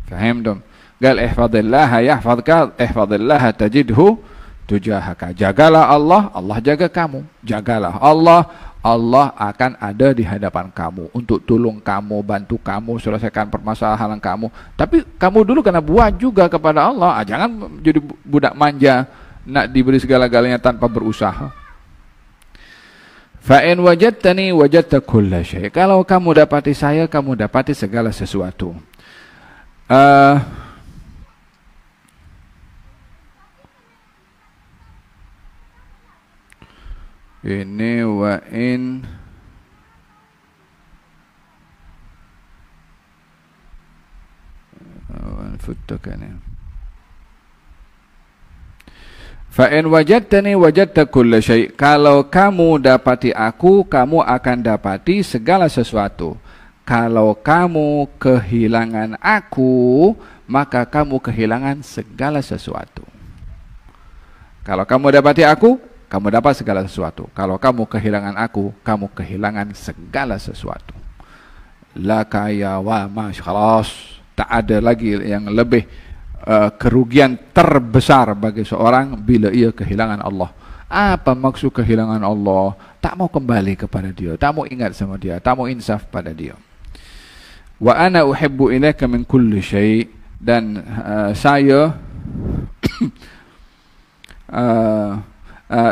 Faham dong? Qal ihfadillah yahfadka, ihfadillah tajidhu tujahaka. Jagalah Allah, Allah jaga kamu. Jagalah Allah, Allah akan ada di hadapan kamu untuk tolong kamu, bantu kamu, selesaikan permasalahan kamu. Tapi kamu dulu kena buat juga kepada Allah. Jangan jadi budak manja, nak diberi segala-galanya tanpa berusaha. Fa in wajadtani wajadta kulla syai'. Kalau kamu dapati saya, kamu dapati segala sesuatu. Ini wa in futakani. Fa in wajadtani wajadta kulla syai'. Kalau kamu dapati aku, kamu akan dapati segala sesuatu. Kalau kamu kehilangan aku, maka kamu kehilangan segala sesuatu. Kalau kamu dapati aku, kamu dapat segala sesuatu. Kalau kamu kehilangan aku, kamu kehilangan segala sesuatu. La kaya wa masyaras. Tak ada lagi yang lebih kerugian terbesar bagi seorang bila ia kehilangan Allah. Apa maksud kehilangan Allah? Tak mau kembali kepada dia, tak mau ingat sama dia, tak mau insaf pada dia. Wa ana uhibbu ilaika min kulli syai'. Dan saya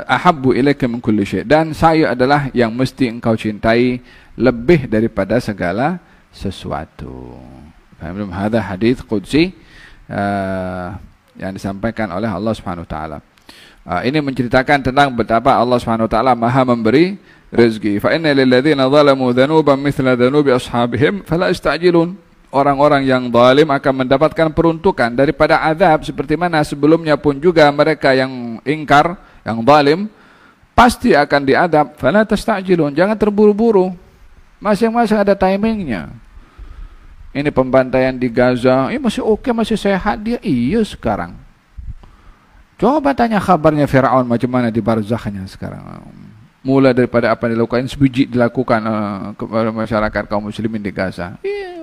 ahabbu ilaika min kulli syai', dan saya adalah yang mesti engkau cintai lebih daripada segala sesuatu. Faham? Hadza hadis qudsi yang disampaikan oleh Allah Subhanahu wa taala. Ini menceritakan tentang betapa Allah Subhanahu wa taala Maha memberi rezeki. Fa inna lil ladzina zalamu dzanuban mithla dzanubi ashabihim fala istajilun. Orang-orang yang zalim akan mendapatkan peruntukan daripada azab seperti mana sebelumnya pun juga mereka yang ingkar, yang zalim pasti akan diadab. Fala tastajilun, jangan terburu-buru. Masing-masing ada timingnya. Ini pembantaian di Gaza, masih oke, masih sehat dia. Iya sekarang. Coba tanya kabarnya Firaun macam mana di barzakhnya sekarang. Mula daripada apa yang dilakukan, sebiji dilakukan kepada masyarakat kaum muslimin di Gaza. Iya.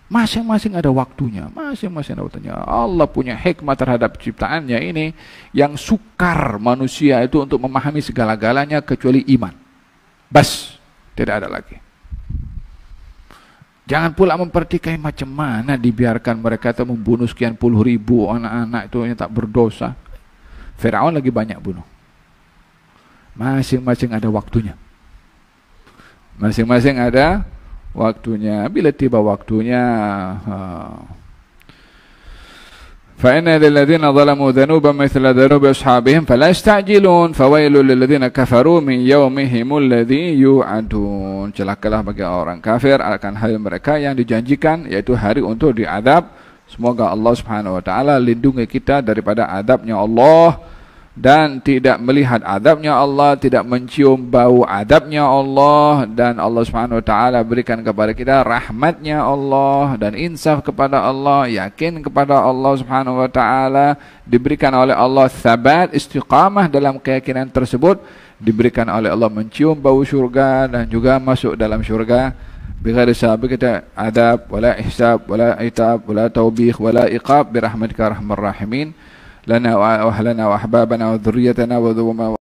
Masing-masing ada waktunya, masing-masing ada waktunya. Allah punya hikmah terhadap ciptaannya ini yang sukar manusia itu untuk memahami segala-galanya kecuali iman. Bas, tidak ada lagi. Jangan pula mempertikai macam mana dibiarkan mereka itu membunuh sekian puluh ribu anak-anak itu yang tak berdosa. Firaun lagi banyak bunuh. Masing-masing ada waktunya. Masing-masing ada waktunya. Bila tiba waktunya, fa inna lil ladzina zalamu dhanuban mithla dhanubi ashabihim fala yasta'jilun fawailul lil ladzina kafaru min yaumihimul ladzi yu'adun. Celakalah bagi orang kafir akan hari mereka yang dijanjikan, yaitu hari untuk diadab. Semoga Allah Subhanahu wa taala lindungi kita daripada adabnya Allah, dan tidak melihat adabnya Allah, tidak mencium bau adabnya Allah, dan Allah Subhanahu wa taala berikan kepada kita rahmatnya Allah dan insaf kepada Allah, yakin kepada Allah Subhanahu wa taala, diberikan oleh Allah thabat, istiqamah dalam keyakinan tersebut, diberikan oleh Allah mencium bau syurga dan juga masuk dalam syurga بغير سابقة عذاب ولا حساب ولا عتاب ولا توبيخ ولا إقاب برحمتك يا أرحم الراحمين لنا وأهلنا وأحبابنا وذريتنا وذوما